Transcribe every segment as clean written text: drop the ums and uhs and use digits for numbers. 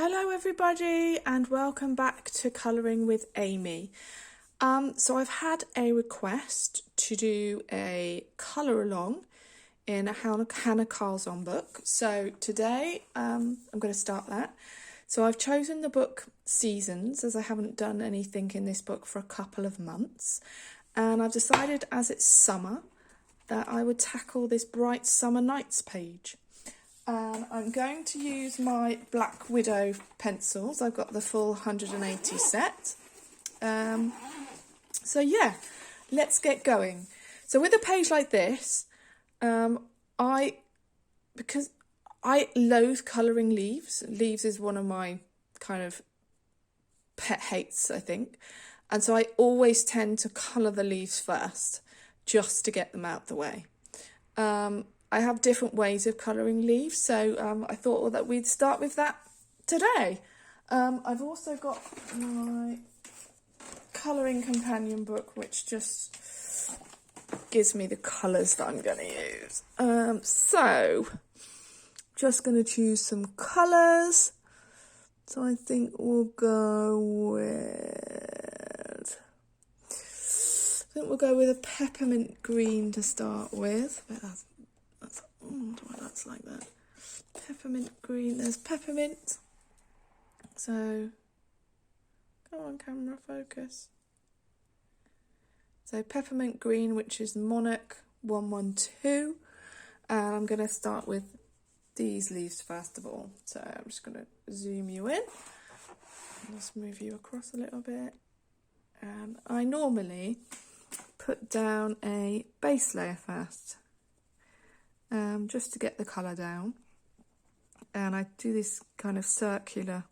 Hello everybody and welcome back to Colouring with Amy. So I've had a request to do a colour along in a Hanna Karlzon book. So today I'm going to start that. So I've chosen the book Seasons as I haven't done anything in this book for a couple of months. And I've decided as it's summer that I would tackle this Bright Summer Nights page. I'm going to use my Black Widow pencils. I've got the full 180 set. So yeah, let's get going. So with a page like this, because I loathe colouring leaves. Leaves is one of my kind of pet hates, I think. And so I always tend to colour the leaves first, just to get them out the way. I have different ways of colouring leaves, so I thought that we'd start with that today. I've also got my colouring companion book, which just gives me the colours that I'm going to use. So, just going to choose some colours. So I think we'll go with... a peppermint green to start with. But I wonder why that's like that. Peppermint green. There's peppermint. So, come on, camera, focus. So peppermint green, which is Monarch 112. And I'm going to start with these leaves first of all. So I'm just going to zoom you in. Just move you across a little bit. And I normally put down a base layer first. Just to get the colour down. And I do this kind of circular,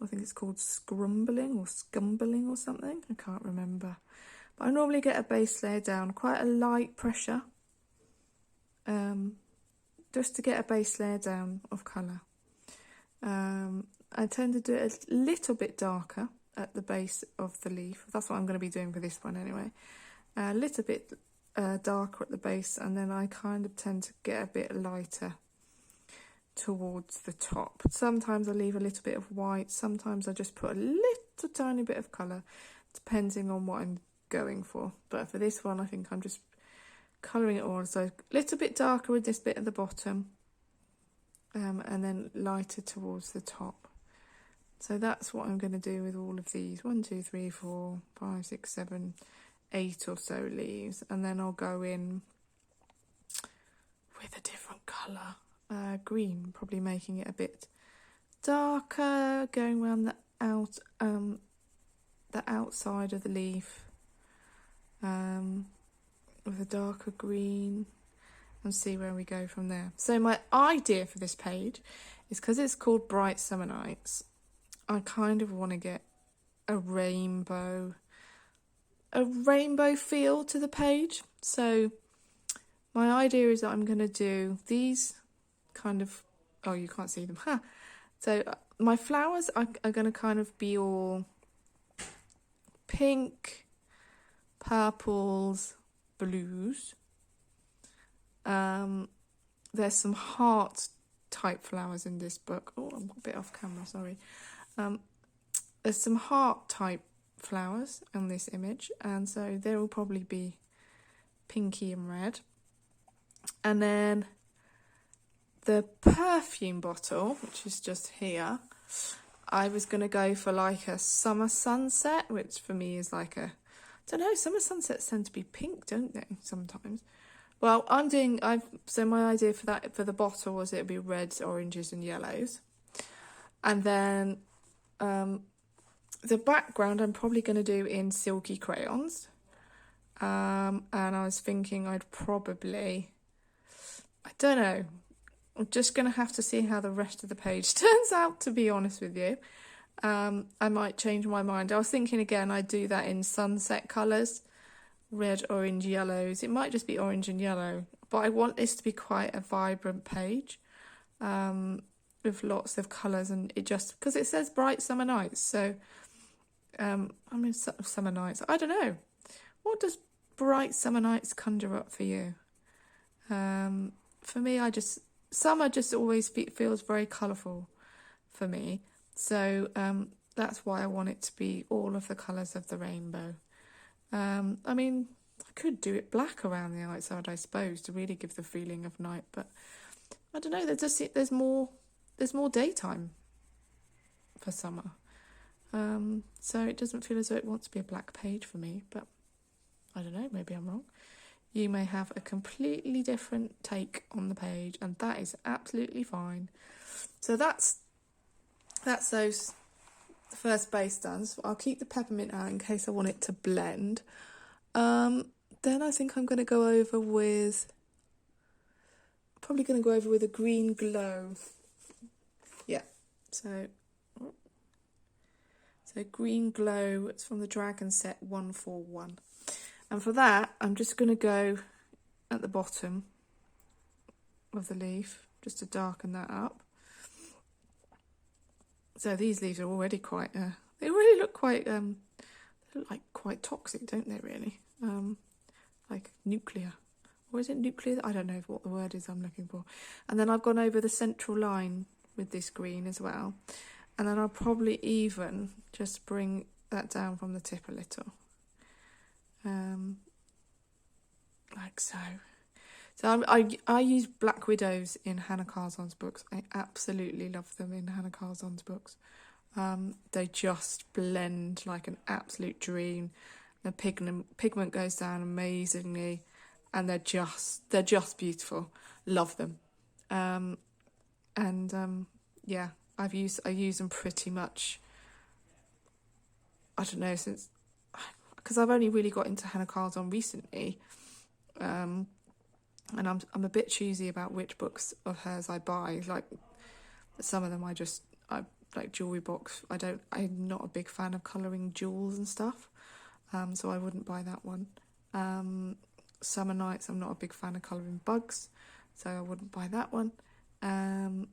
I think it's called scrumbling or scumbling or something. I can't remember. But I normally get a base layer down, quite a light pressure. Just to get a base layer down of colour. I tend to do it a little bit darker at the base of the leaf. That's what I'm going to be doing for this one anyway. A little bit darker at the base, and then I kind of tend to get a bit lighter towards the top. Sometimes I leave a little bit of white, sometimes I just put a little tiny bit of colour, depending on what I'm going for. But for this one, I think I'm just colouring it all. So a little bit darker with this bit at the bottom, and then lighter towards the top. So that's what I'm going to do with all of these. 1, 2, 3, 4, 5, 6, 7, 8 or so leaves, and then I'll go in with a different colour, green, probably making it a bit darker, going around the outside of the leaf with a darker green, and see where we go from there. So my idea for this page is, because it's called Bright Summer Nights, I kind of want to get a rainbow feel to the page. So my idea is that I'm going to do these kind of, oh, you can't see them. So my flowers are going to kind of be all pink, purples, blues. There's some heart type flowers in this book. Oh, I'm a bit off camera, sorry. There's some heart type flowers on this image, and so there will probably be pinky and red. And then the perfume bottle, which is just here, I was going to go for like a summer sunset, which for me is like a, I don't know, summer sunsets tend to be pink, don't they, sometimes? Well, so my idea for that, for the bottle, was it would be reds, oranges and yellows. And then the background I'm probably going to do in silky crayons. And I was thinking I'd probably, I don't know, I'm just going to have to see how the rest of the page turns out, to be honest with you. I might change my mind. I was thinking again I'd do that in sunset colours, red, orange, yellows. It might just be orange and yellow, but I want this to be quite a vibrant page. With lots of colours, and it just, because it says Bright Summer Nights, so I mean summer nights, I don't know, what does Bright Summer Nights conjure up for you? For me, summer just always feels very colourful, for me. So that's why I want it to be all of the colours of the rainbow. I mean, I could do it black around the outside, I suppose, to really give the feeling of night, but I don't know, there's more daytime for summer. So it doesn't feel as though it wants to be a black page for me, but I don't know, maybe I'm wrong. You may have a completely different take on the page, and that is absolutely fine. So that's those first base done. So I'll keep the peppermint out in case I want it to blend. Then I think I'm going to go over with, a green glow. Yeah, so green glow, it's from the Dragon set 141. And for that, I'm just going to go at the bottom of the leaf, just to darken that up. So these leaves are already quite, they really look quite, they look like quite toxic, don't they, really? Like nuclear. Or is it nuclear? I don't know what the word is I'm looking for. And then I've gone over the central line with this green as well. And then I'll probably even just bring that down from the tip a little. Like so. So I use Black Widows in Hanna Karlzon's books. I absolutely love them in Hanna Karlzon's books. They just blend like an absolute dream. The pigment goes down amazingly, and they're just beautiful. Love them. Yeah, I use them pretty much, I don't know, since, because I've only really got into Hanna Karlzon recently, and I'm a bit choosy about which books of hers I buy. Like some of them I like jewellery box. I'm not a big fan of colouring jewels and stuff, so I wouldn't buy that one. Summer Nights, I'm not a big fan of colouring bugs, so I wouldn't buy that one. And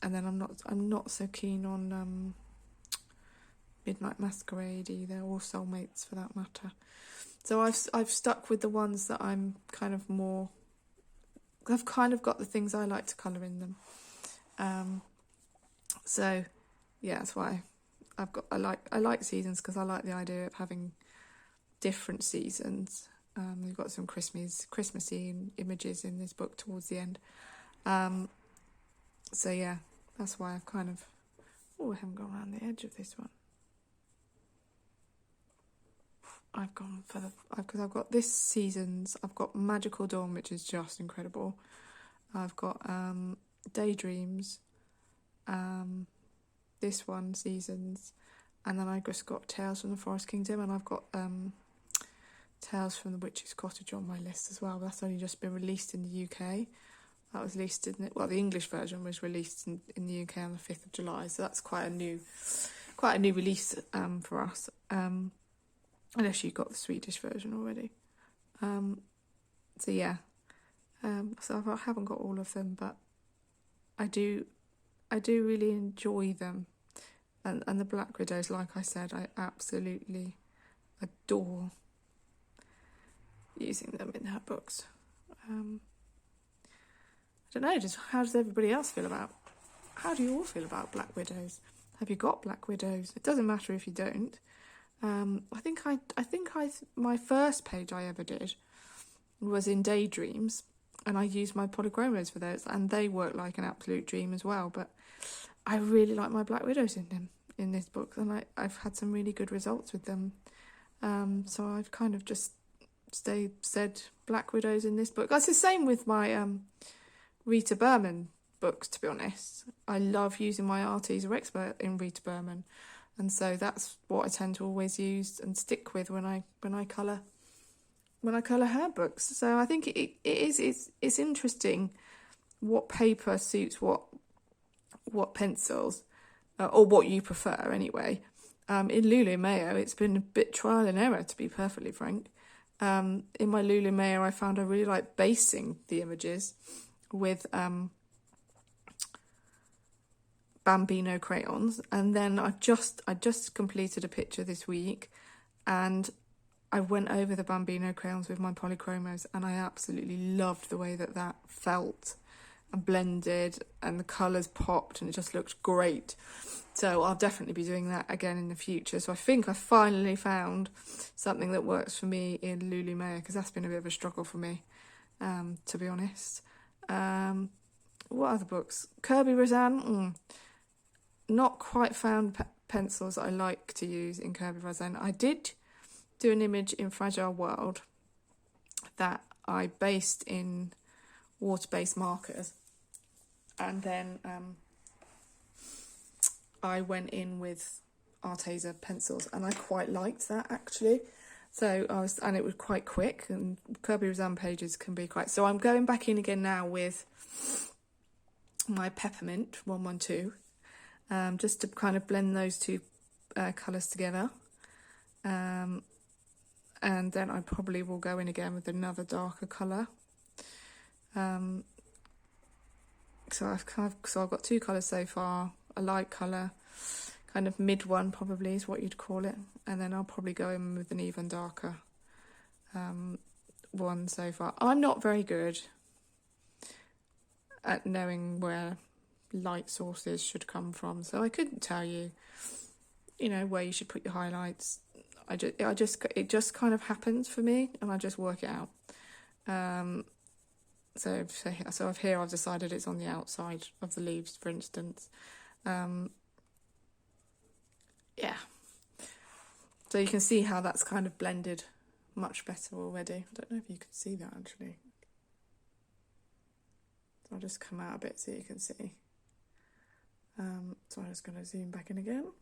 then I'm not so keen on Midnight Masquerade either, or Soulmates for that matter. So I've stuck with the ones that I'm kind of more. I've kind of got the things I like to colour in them. So yeah, that's why I like seasons, because I like the idea of having different seasons. We've got some Christmassy images in this book towards the end. So yeah, that's why I've kind of. Oh, I haven't gone around the edge of this one. I've gone for because I've got this season's. I've got Magical Dawn, which is just incredible. I've got Daydreams, this one seasons, and then I just got Tales from the Forest Kingdom, and I've got Tales from the Witch's Cottage on my list as well. That's only just been released in the UK. That was released in the English version was released in the UK on the 5th of July. So that's quite a new release for us. Unless you got the Swedish version already. So yeah. So I haven't got all of them, but I do really enjoy them. And the Black Widows, like I said, I absolutely adore using them in her books. I don't know, just how does everybody else feel about? How do you all feel about Black Widows? Have you got Black Widows? It doesn't matter if you don't. I think my first page I ever did was in Daydreams, and I used my polychromos for those, and they work like an absolute dream as well. But I really like my Black Widows in this book, and I've had some really good results with them. So I've kind of just said Black Widows in this book. That's the same with my Rita Berman books, to be honest. I love using my Arteser Expert in Rita Berman, and so that's what I tend to always use and stick with when I colour her books. So I think it's interesting what paper suits what pencils, or what you prefer anyway. In Lulu Mayo, it's been a bit trial and error, to be perfectly frank. In my Lulu Mayo, I found I really like basing the images with Bambino crayons, and then I just completed a picture this week, and I went over the Bambino crayons with my polychromos, and I absolutely loved the way that felt. and blended, and the colours popped, and it just looked great. So I'll definitely be doing that again in the future. So I think I finally found something that works for me in Lululemon, because that's been a bit of a struggle for me, to be honest. What other books? Kirby Roseanne. Not quite found pencils that I like to use in Kirby Roseanne. I did do an image in Fragile World that I based in water-based markers, and then I went in with Arteza pencils, and I quite liked that actually. So and it was quite quick, and Kirby Roseanne pages can be quite. So I'm going back in again now with my Peppermint 112, just to kind of blend those two colours together. And then I probably will go in again with another darker colour. So I've got two colours so far. A light colour, kind of mid one probably is what you'd call it, and then I'll probably go in with an even darker one so far. I'm not very good at knowing where light sources should come from, so I couldn't tell you, where you should put your highlights. It just kind of happens for me, and I just work it out. So here I've decided it's on the outside of the leaves, for instance. Yeah. So you can see how that's kind of blended much better already. I don't know if you can see that actually. So I'll just come out a bit so you can see. So I'm just going to zoom back in again.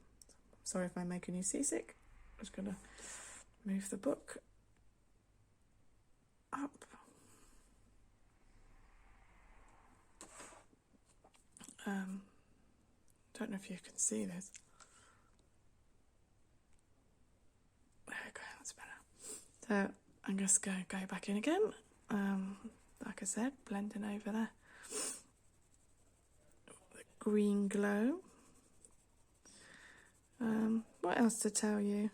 Sorry if I'm making you seasick. I'm just going to move the book up. Don't know if you can see this. There we go, that's better. So I'm just going to go back in again. Like I said, blending over there. The green glow. What else to tell you?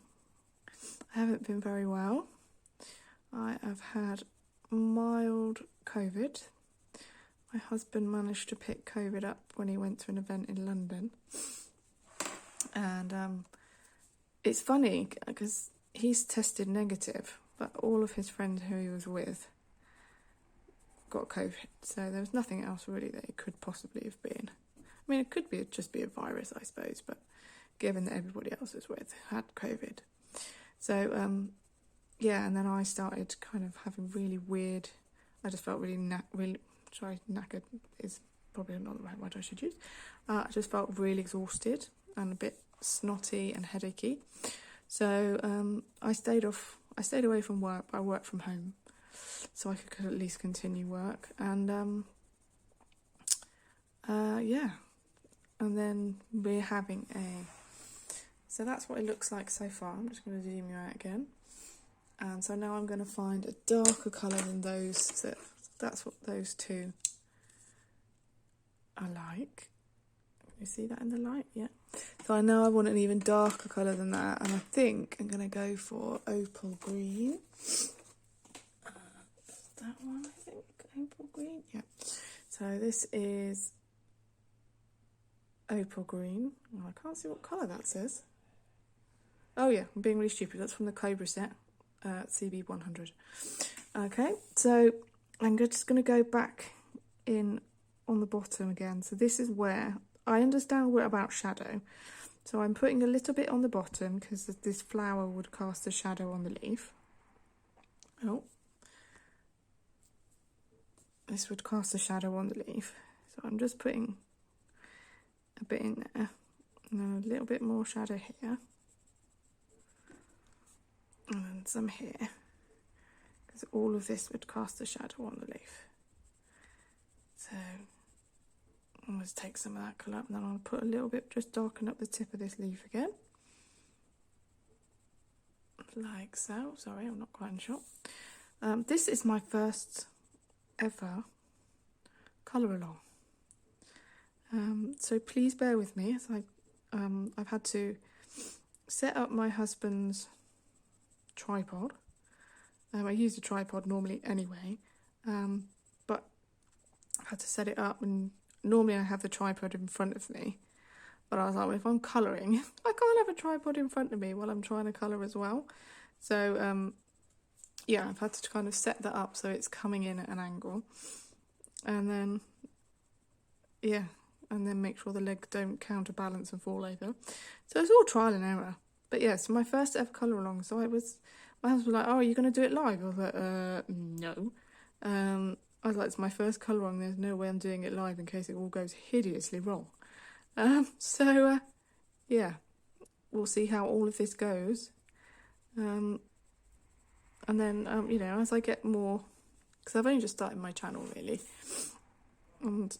I haven't been very well. I have had mild COVID. My husband managed to pick COVID up when he went to an event in London. And it's funny because he's tested negative, but all of his friends who he was with got COVID. So there was nothing else really that it could possibly have been. I mean, it could just be a virus, I suppose, but given that everybody else was with had COVID. So, yeah, and then I started kind of having really weird, I just felt really knackered is probably not the right word I should use. I just felt really exhausted and a bit snotty and headachy. So I stayed away from work, but I worked from home, so I could at least continue work. And yeah, and then we're having so that's what it looks like so far. I'm just going to zoom you out again. And so now I'm going to find a darker colour than those. So that's what those two are like. Can you see that in the light? Yeah. So I know I want an even darker colour than that, and I think I'm going to go for Opal Green. That one, I think. Opal Green? Yeah. So this is Opal Green. Oh, I can't see what colour that says. Oh yeah, I'm being really stupid. That's from the Cobra set, CB100. Okay, so I'm just going to go back in on the bottom again. So this is where I understand we're about shadow. So I'm putting a little bit on the bottom because this flower would cast a shadow on the leaf. Oh. This would cast a shadow on the leaf. So I'm just putting a bit in there. And then a little bit more shadow here. And then some here. Because all of this would cast a shadow on the leaf. So I'll just take some of that colour up, and then I'll put a little bit, just darken up the tip of this leaf again. Like so. Sorry, I'm not quite sure. This is my first ever colour along. So please bear with me as I've had to set up my husband's tripod. I use a tripod normally anyway, but I had to set it up, and normally I have the tripod in front of me. But I was like, well, if I'm colouring, I can't have a tripod in front of me while I'm trying to colour as well. So, yeah, I've had to kind of set that up so it's coming in at an angle. And then, yeah, and then make sure the legs don't counterbalance and fall over. So it's all trial and error. But yeah, so my first ever colour along. So my husband was like, oh, are you going to do it live? I was like, no. I was like, it's my first colour along. There's no way I'm doing it live in case it all goes hideously wrong. Yeah, we'll see how all of this goes. And then, you know, as I get more, because I've only just started my channel really, and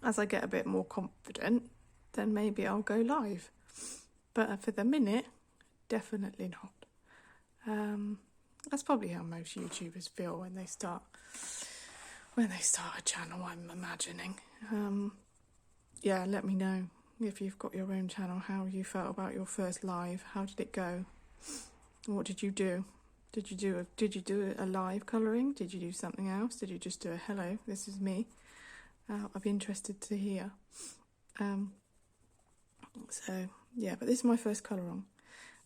as I get a bit more confident, then maybe I'll go live. But for the minute, definitely not. That's probably how most YouTubers feel when they start a channel, I'm imagining. Yeah, let me know if you've got your own channel, how you felt about your first live. How did it go? What did you do? Did you do a live colouring? Did you do something else? Did you just do a hello, this is me? I'd be interested to hear. So yeah, but this is my first colour on,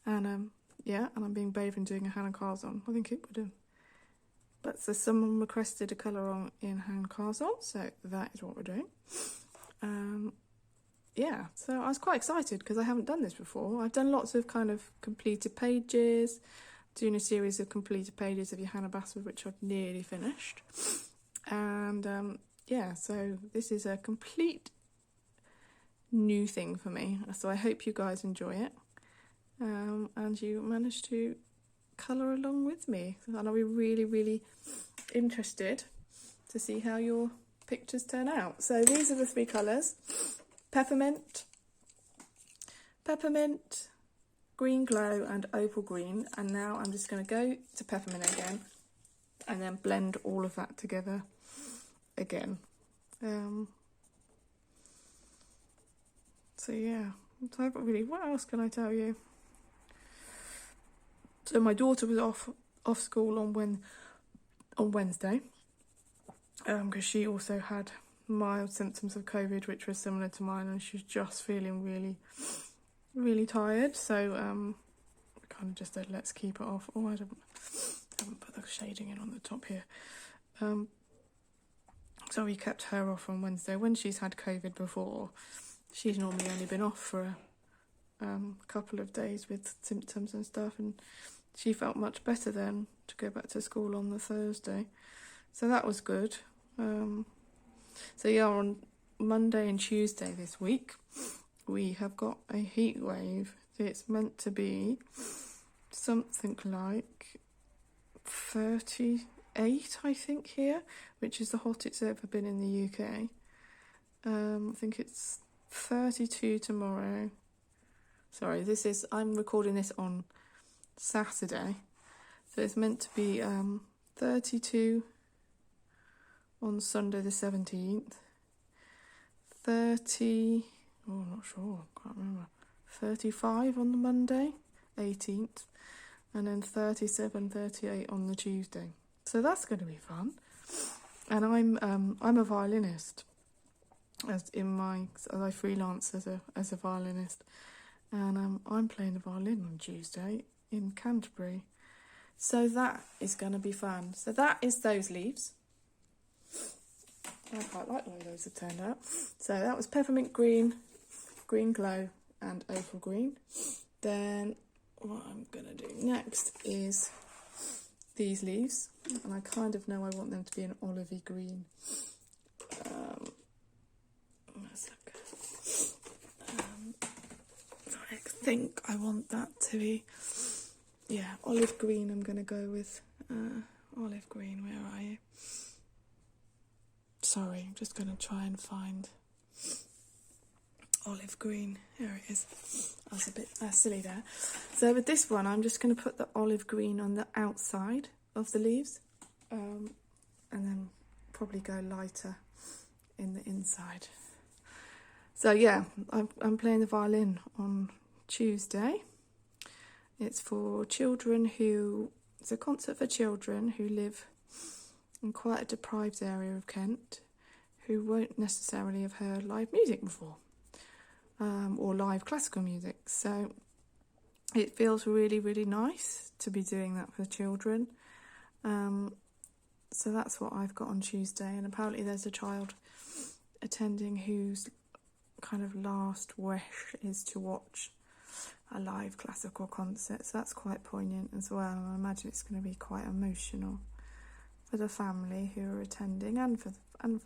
and yeah, and I'm being brave and doing a Hanna Karlzon. I think it would have. But so someone requested a colour on in Hanna Karlzon, so that is what we're doing. Yeah, so I was quite excited because I haven't done this before. I've done lots of kind of completed pages, doing a series of completed pages of Johanna Basford, which I've nearly finished. And yeah, so this is a complete new thing for me. So I hope you guys enjoy it. And you manage to colour along with me. And I'll be really, really interested to see how your pictures turn out. So these are the three colours: Peppermint, Green Glow and Opal Green. And now I'm just going to go to Peppermint again and then blend all of that together again. So yeah, so what else can I tell you? So my daughter was off school on Wednesday, because she also had mild symptoms of COVID, which were similar to mine, and she's just feeling really, really tired. So kind of just said, let's keep it off. Oh, I haven't put the shading in on the top here. So we kept her off on Wednesday. When she's had COVID before, she's normally only been off for a couple of days with symptoms and stuff, and she felt much better then to go back to school on the Thursday. So that was good. So yeah, on Monday and Tuesday this week, we have got a heat wave. It's meant to be something like 38, I think, here, which is the hottest it's ever been in the UK. I think it's 32 tomorrow. Sorry, I'm recording this on Saturday, so it's meant to be 32 on Sunday the 17th, 35 on the Monday 18th, and then 37, 38 on the Tuesday. So that's going to be fun. And I'm a violinist, as I freelance as a violinist, and I'm playing the violin on Tuesday in Canterbury. So that is going to be fun. So that is those leaves. I quite like the way those have turned out. So that was Peppermint Green, Green Glow and Opal Green. Then what I'm going to do next is these leaves. And I kind of know I want them to be an olivey green. Let's look. I think I want that to be, yeah, olive green. I'm going to go with olive green. Where are you? Sorry, I'm just going to try and find olive green. Here it is. I was a bit silly there. So with this one, I'm just going to put the olive green on the outside of the leaves, and then probably go lighter in the inside. So yeah, I'm playing the violin on Tuesday. It's for children it's a concert for children who live in quite a deprived area of Kent who won't necessarily have heard live music before, or live classical music. So it feels really, really nice to be doing that for children. So that's what I've got on Tuesday, and apparently there's a child attending whose kind of last wish is to watch a live classical concert, so that's quite poignant as well, and I imagine it's going to be quite emotional for the family who are attending and for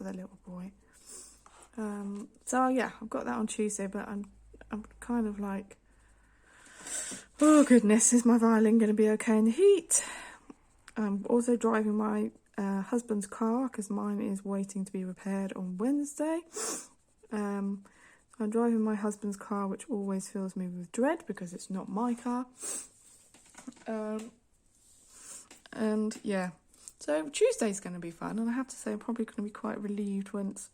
the little boy. So yeah, I've got that on Tuesday, but I'm kind of like, oh goodness, is my violin going to be okay in the heat? I'm also driving my husband's car because mine is waiting to be repaired on Wednesday. I'm driving my husband's car, which always fills me with dread because it's not my car. And yeah, so Tuesday's going to be fun, and I have to say I'm probably going to be quite relieved once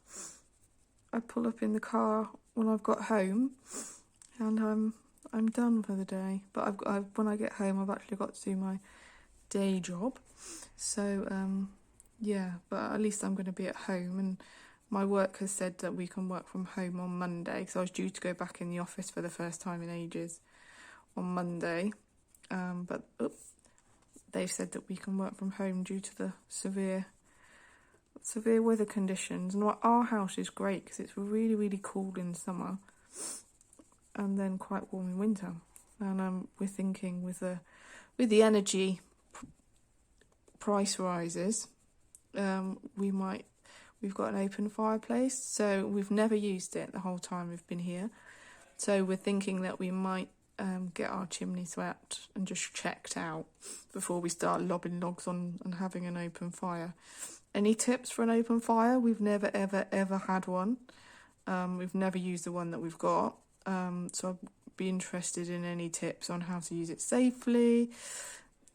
I pull up in the car when I've got home and I'm done for the day. But when I get home, I've actually got to do my day job. So yeah, but at least I'm going to be at home, and my work has said that we can work from home on Monday, because I was due to go back in the office for the first time in ages on Monday, but they've said that we can work from home due to the severe weather conditions. And our house is great because it's really, really cool in summer and then quite warm in winter. And we're thinking with the energy price rises, we've got an open fireplace, so we've never used it the whole time we've been here. So we're thinking that we might get our chimney swept and just checked out before we start lobbing logs on and having an open fire. Any tips for an open fire? We've never, ever, ever had one. We've never used the one that we've got. So I'd be interested in any tips on how to use it safely.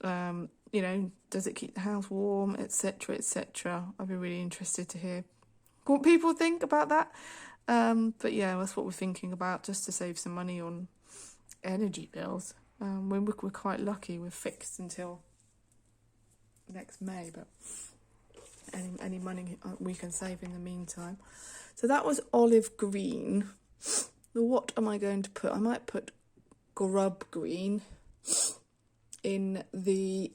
Does it keep the house warm, etc., etc. I'd be really interested to hear what people think about that. But yeah, that's what we're thinking about, just to save some money on energy bills. We're quite lucky, we're fixed until next May, but any money we can save in the meantime. So that was olive green. What am I going to put? I might put grub green in the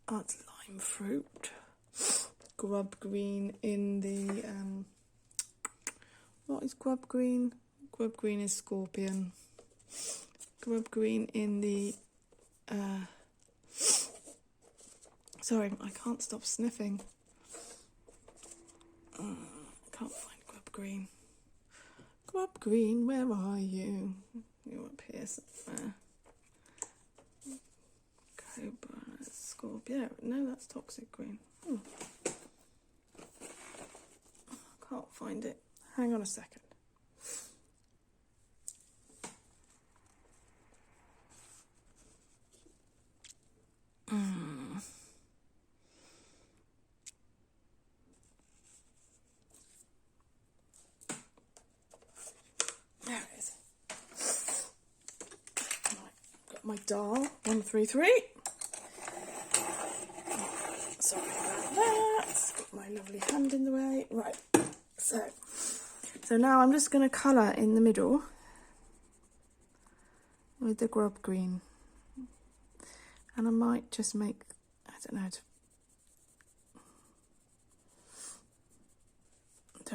it's lime fruit. Grub green in the what is grub green? Grub green is scorpion. Grub green in the sorry, I can't stop sniffing. Can't find grub green. Grub green, where are you? You're up here somewhere. Cobra, scorpion. No, that's toxic green. Can't find it. Hang on a second. There it is. Right, got my Dahle 133. Sorry about that. Got my lovely hand in the way. Right. So now I'm just going to colour in the middle with the grub green. And I might just make, I don't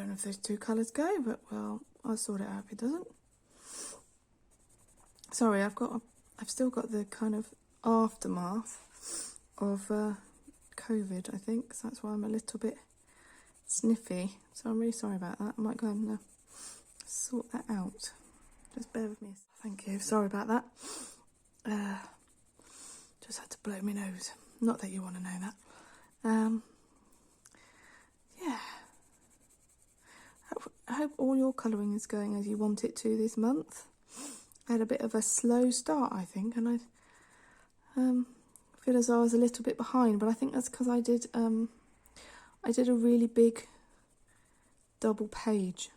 know if those two colours go, but well, I'll sort it out if it doesn't. Sorry, I've still got the kind of aftermath of COVID, I think, so that's why I'm a little bit sniffy. So I'm really sorry about that. I might go and sort that out. Just bear with me. Thank you. Sorry about that. Just had to blow my nose. Not that you want to know that. Yeah. I hope all your colouring is going as you want it to this month. I had a bit of a slow start, I think, and I feel as though I was a little bit behind, but I think that's because I did a really big double page,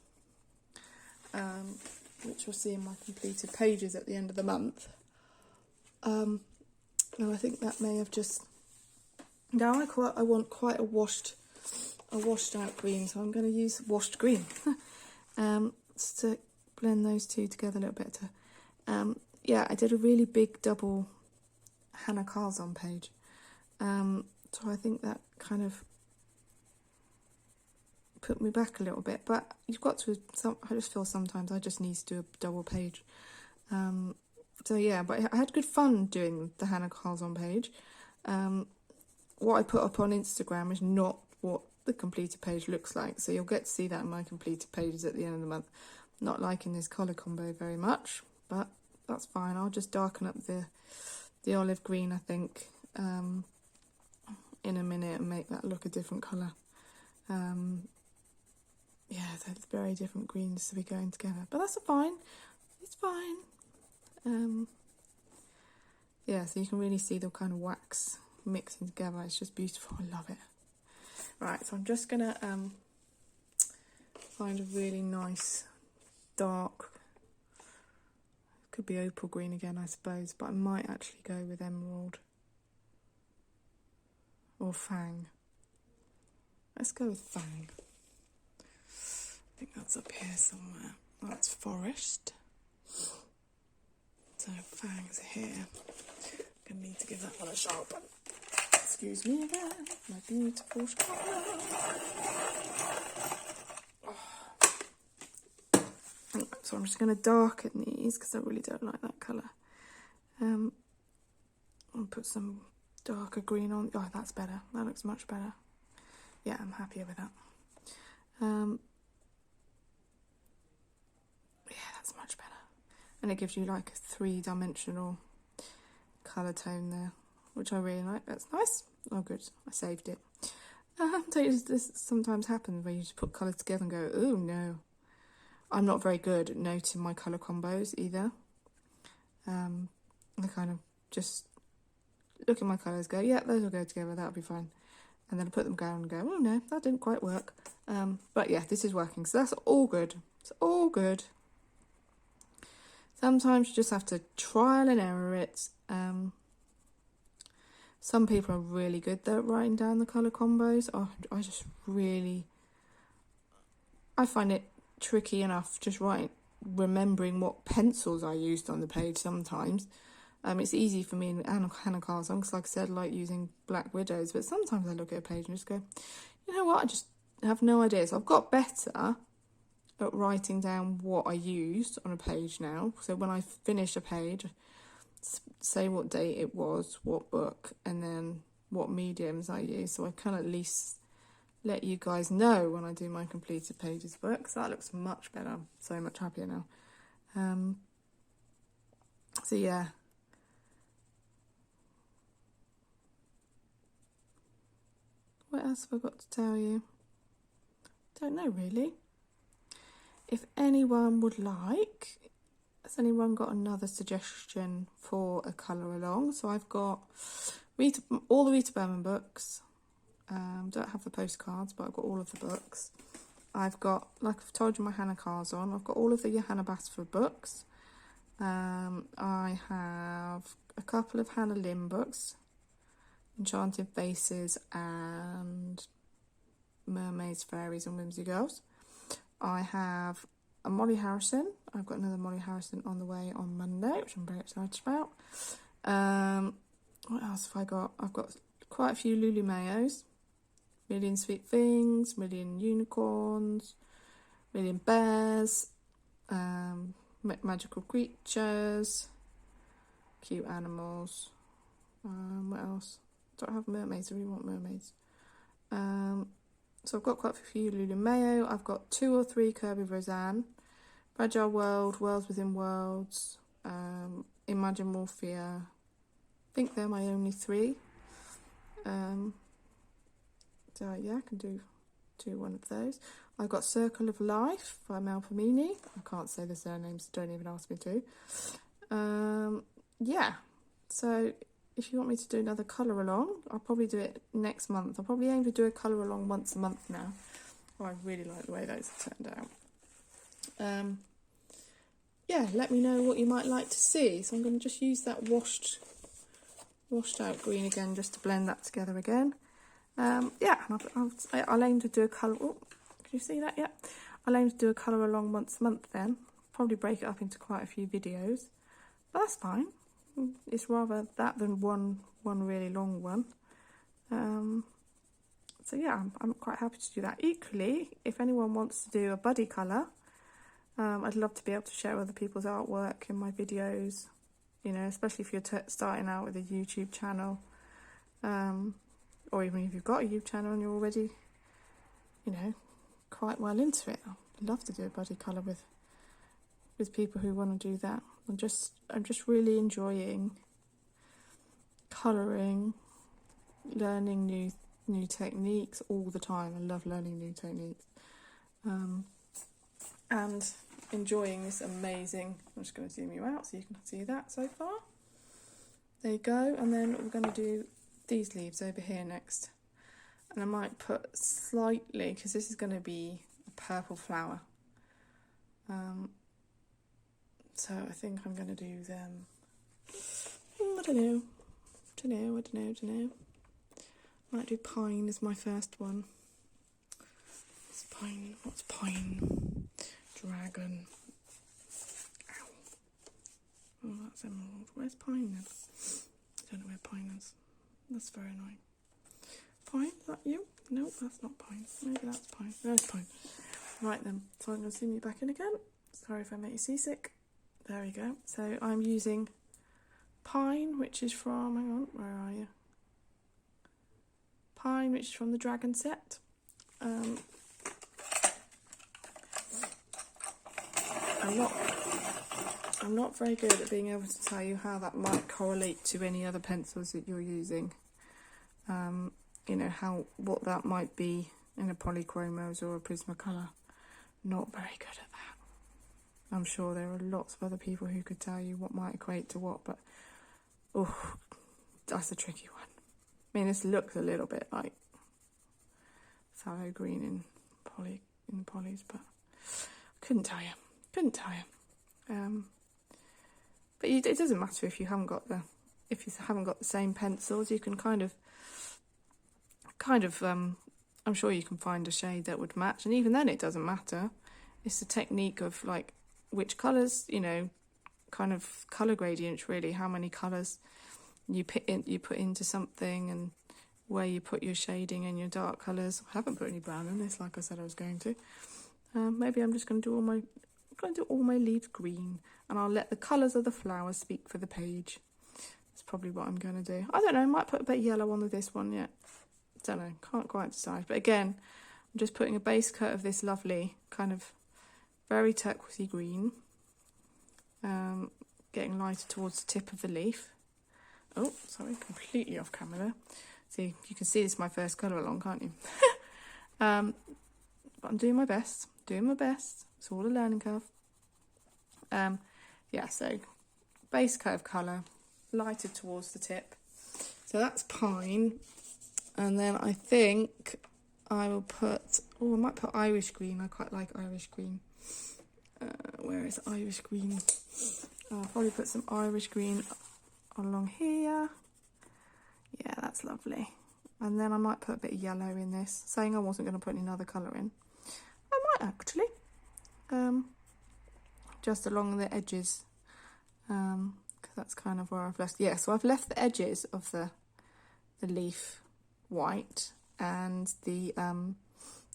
which you'll see in my completed pages at the end of the month. And I think that may have just... Now I want quite a washed a washed out green, so I'm going to use washed green just to blend those two together a little better. Yeah, I did a really big double Hanna Karlzon page, so I think that kind of put me back a little bit, but you've got to, I just feel sometimes I just need to do a double page. So yeah, but I had good fun doing the Hanna Karlzon page. What I put up on Instagram is not what the completed page looks like, so you'll get to see that in my completed pages at the end of the month. Not liking this colour combo very much, but that's fine. I'll just darken up the olive green, I think, in a minute and make that look a different colour. Yeah, they're very different greens to be going together, but that's fine. It's fine. Yeah, so you can really see the kind of wax mixing together. It's just beautiful. I love it. Right, so I'm just gonna find a really nice dark, could be opal green again, I suppose, but I might actually go with emerald or Fang. Let's go with Fang. I think that's up here somewhere. That's forest. So Fang's here. Gonna need to give that one a sharpen. Excuse me again, my beautiful sharpener. So I'm just going to darken these because I really don't like that colour. I'll put some darker green on. Oh, that's better. That looks much better. Yeah, I'm happier with that. Yeah, that's much better. And it gives you like a three-dimensional colour tone there, which I really like. That's nice. Oh, good. I saved it. This sometimes happens where you just put colours together and go, oh, no. I'm not very good at noting my colour combos either. I kind of just look at my colours, go, yeah, those will go together, that'll be fine. And then I put them down and go, oh no, that didn't quite work. But yeah, this is working, so that's all good. It's all good. Sometimes you just have to trial and error it. Some people are really good at writing down the colour combos. Oh, I find it tricky enough just remembering what pencils I used on the page sometimes. It's easy for me in Hanna Karlzon because, like I said, I like using Black Widows, but sometimes I look at a page and just go, you know what, I just have no idea. So I've got better at writing down what I used on a page now. So when I finish a page, say what date it was, what book, and then what mediums I use, so I can at least let you guys know when I do my completed pages book. So that looks much better. I'm so much happier now. So yeah. What else have I got to tell you? Don't know really. If anyone would like, has anyone got another suggestion for a colour along? So I've got all the Rita Berman books. Don't have the postcards, but I've got all of the books. I've got, like I've told you, my Hanna Karlzon. I've got all of the Johanna Basford books. I have a couple of Hannah Lynn books, Enchanted Faces and Mermaids, Fairies and Whimsy Girls. I have a Molly Harrison. I've got another Molly Harrison on the way on Monday, which I'm very excited about. What else have I got? I've got quite a few Lulu Mayos. Million Sweet Things, Million Unicorns, Million Bears, Magical Creatures, Cute Animals. What else? Don't have mermaids, I really want mermaids. So I've got quite a few Lulu Mayo. I've got 2 or 3 Kirby Roseanne, Fragile World, Worlds Within Worlds, Imagine Morphia. I think they're my only 3. So yeah, I can do one of those. I've got Circle of Life by Mel Pomini. I can't say the surnames, so don't even ask me to. Yeah, so if you want me to do another colour along, I'll probably do it next month. I'll probably aim to do a colour along once a month now. Oh, I really like the way those have turned out. Yeah, let me know what you might like to see. So I'm going to just use that washed out green again just to blend that together again. Yeah, I'll aim to do a colour. Oh, can you see that? Yeah, I'll aim to do a colour along once a month then. Probably break it up into quite a few videos, but that's fine. It's rather that than one really long one. So yeah, I'm quite happy to do that. Equally, if anyone wants to do a buddy colour, I'd love to be able to share other people's artwork in my videos, you know, especially if you're starting out with a YouTube channel, or even if you've got a YouTube channel and you're already, you know, quite well into it. I'd love to do a buddy colour with people who want to do that. I'm just really enjoying colouring, learning new techniques all the time. I love learning new techniques, and enjoying this amazing. I'm just going to zoom you out so you can see that so far. There you go. And then we're going to do these leaves over here next, and I might put slightly, because this is going to be a purple flower, so I think I'm going to do them. I don't know. Might do pine as my first one. It's pine. What's pine? Dragon. Ow. Oh, that's emerald. Where's pine then? I don't know where pine is. That's very annoying. Pine, is that you? No, that's not pine. Maybe that's pine. No, it's pine. Right then, so I'm going to zoom you back in again. Sorry if I make you seasick. There we go. So I'm using pine, which is from, hang on, where are you? Pine, which is from the Dragon set. I'm not very good at being able to tell you how that might correlate to any other pencils that you're using. You know, what that might be in a polychromos or a Prismacolor. Not very good at that. I'm sure there are lots of other people who could tell you what might equate to what, but oh, that's a tricky one. I mean, this looks a little bit like phthalo green in polys, but couldn't tell you. But it doesn't matter if you haven't got the same pencils. You can kind of I'm sure you can find a shade that would match, and even then it doesn't matter. It's the technique of like which colours, you know, kind of colour gradients really, how many colours you put into something, and where you put your shading and your dark colours. I haven't put any brown in this, like I said I was going to. Maybe I'm just going to do all my leaves green, and I'll let the colours of the flowers speak for the page. That's probably what I'm going to do. I don't know, I might put a bit of yellow on with this one yet. Don't know, can't quite decide. But again, I'm just putting a base coat of this lovely kind of very turquoisey green, getting lighter towards the tip of the leaf. Oh, sorry, completely off camera there. See, you can see this is my first colour along, can't you? But I'm doing my best. It's all a learning curve. Yeah, so base coat of colour, lighter towards the tip. So that's pine. And then I think I will put, I might put Irish green. I quite like Irish green. Where is Irish green? I'll probably put some Irish green along here. Yeah, that's lovely. And then I might put a bit of yellow in this, saying I wasn't going to put any other colour in. I might actually. Just along the edges. Because that's kind of where I've left. Yeah, so I've left the edges of the leaf white and the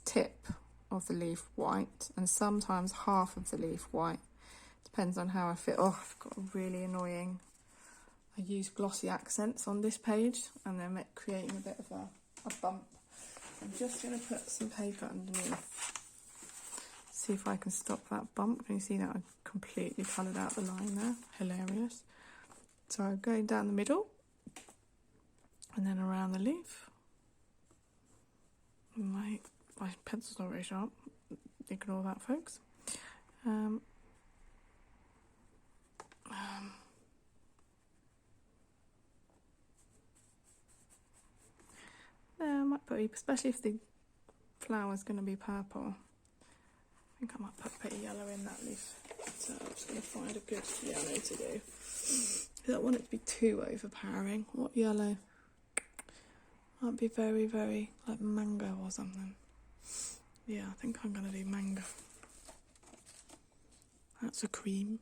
tip of the leaf white, and sometimes half of the leaf white. Depends on how I fit. Oh, I've got a really annoying. I use glossy accents on this page, and they're creating a bit of a bump. I'm just going to put some paper underneath. See if I can stop that bump. Can you see that? I completely coloured out the line there. Hilarious. So I'm going down the middle, and then around the leaf. My pencil's not very sharp. Ignore that, folks. I might put, especially if the flower's going to be purple. I think I might put a bit of yellow in that leaf. So I'm just going to find a good yellow to do. I don't want it to be too overpowering. What yellow? Might be very, very like mango or something. Yeah, I think I'm going to do mango. That's a cream.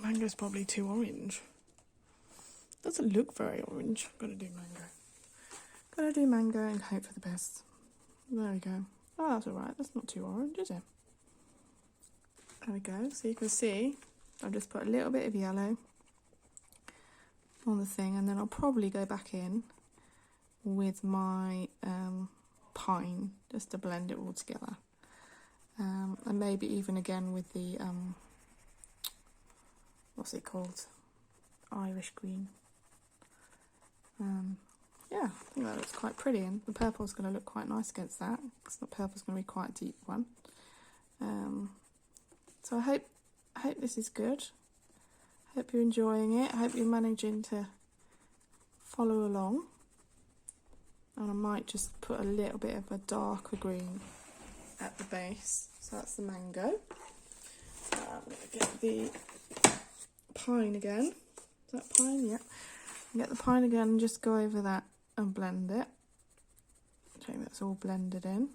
Mango's probably too orange. Doesn't look very orange. I'm going to do mango. Going to do mango and hope for the best. There we go. Oh, that's alright. That's not too orange, is it? There we go. So you can see I've just put a little bit of yellow on the thing, and then I'll probably go back in with my pine just to blend it all together. And maybe even again with the, what's it called? Irish green. Yeah, I think that looks quite pretty, and the purple's going to look quite nice against that, because the purple's going to be quite a deep one. So I hope this is good. Hope you're enjoying it. I hope you're managing to follow along. And I might just put a little bit of a darker green at the base. So that's the mango. I'm going to get the pine again. Is that pine? Yeah. Get the pine again and just go over that and blend it. I think that's all blended in.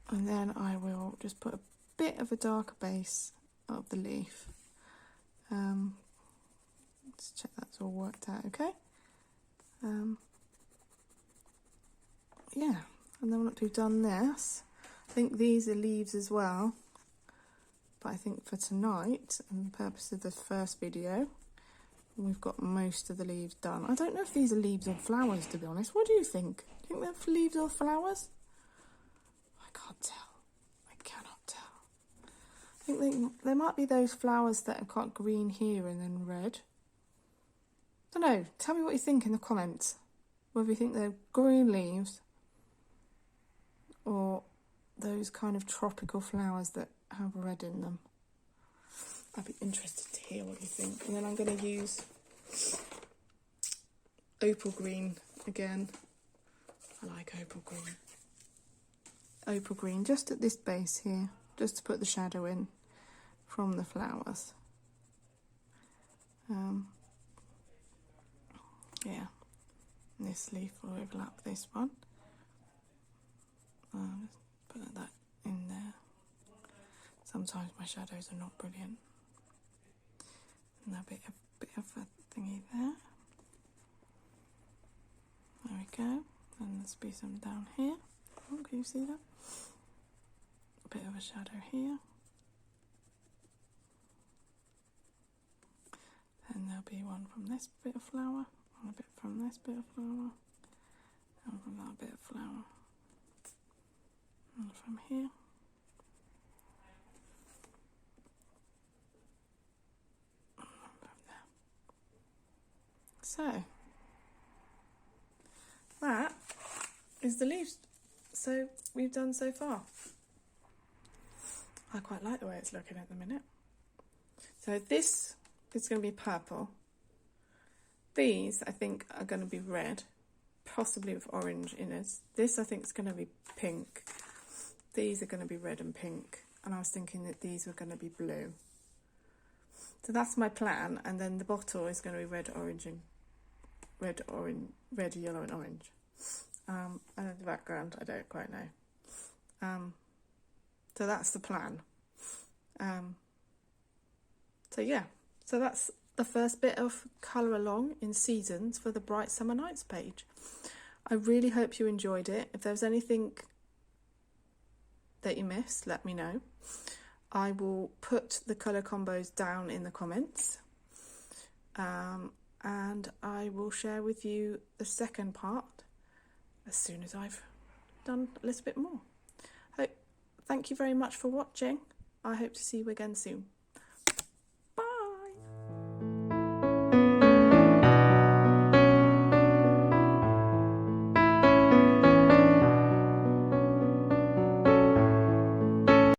And then I will just put a bit of a darker base of the leaf. Let's check that's all worked out okay. Yeah, and then once we've done this, I think these are leaves as well. But I think for tonight, and the purpose of the first video, we've got most of the leaves done. I don't know if these are leaves or flowers, to be honest. What do you think? Do you think they're leaves or flowers? I can't tell. I cannot tell. I think there might be those flowers that have got green here and then red. I don't know. Tell me what you think in the comments. Whether you think they're green leaves or those kind of tropical flowers that have red in them. I'd be interested to hear what you think. And then I'm going to use Opal Green again. I like Opal Green. Opal Green just at this base here, just to put the shadow in from the flowers. Yeah, this leaf will overlap this one. Just put that in there. Sometimes my shadows are not brilliant. And a bit of a thingy there. There we go. And there's be some down here. Oh, can you see that? A bit of a shadow here. And there'll be one from this bit of flower, and a bit from this bit of flower, and from that bit of flower, and from here. So, that is the leaves so we've done so far. I quite like the way it's looking at the minute. So this is going to be purple. These I think are going to be red, possibly with orange in it. This I think is going to be pink. These are going to be red and pink. And I was thinking that these were going to be blue. So that's my plan, and then the bottle is going to be red, orange, and red, yellow, and orange. And the background, I don't quite know. So that's the plan. So yeah, so that's the first bit of colour along in Seasons for the Bright Summer Nights page. I really hope you enjoyed it. If there's anything that you missed, let me know. I will put the colour combos down in the comments, and I will share with you the second part as soon as I've done a little bit more. Thank you very much for watching. I hope to see you again soon.